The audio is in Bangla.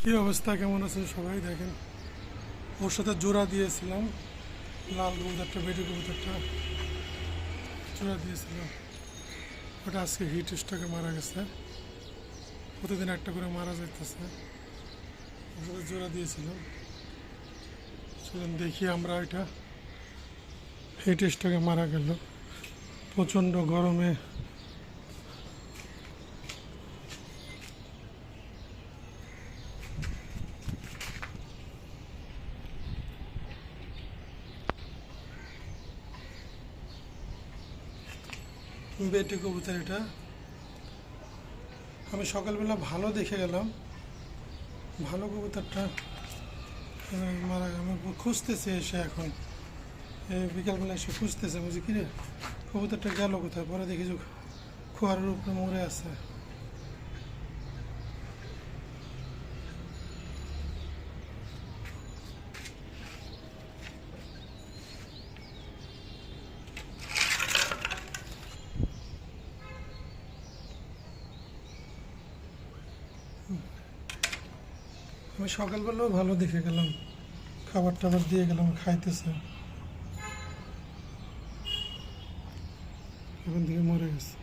কি অবস্থা, কেমন আছেন সবাই? দেখেন, ওর সাথে জোড়া দিয়েছিলাম, লাল কবুতরটা, বেটি কবুতরটা জোড়া দিয়েছিলাম। ওটা আজকে হিট স্ট্রোকে মারা গেছে। প্রতিদিন একটা করে মারা যাইতেছে। ওর সাথে জোড়া দিয়েছিলাম। চলুন দেখি আমরা, এটা হিট স্ট্রোকে মারা গেল প্রচণ্ড গরমে। বেটি কবুতর এটা। আমি সকালবেলা ভালো দেখে গেলাম, ভালো কবুতরটা মারা গেল। আমি খুঁজতেছি এসে, এখন বিকালবেলা এসে খুঁজতেছে, বুঝি কিরে কবুতরটা গেল কোথায়। পরে দেখি যে খোয়ারের উপরে মরে আছে। আমি সকালবেলাও ভালো দেখে গেলাম, খাবার টাবার দিয়ে গেলাম, খাইতেছে, এখন থেকে মরে গেছে।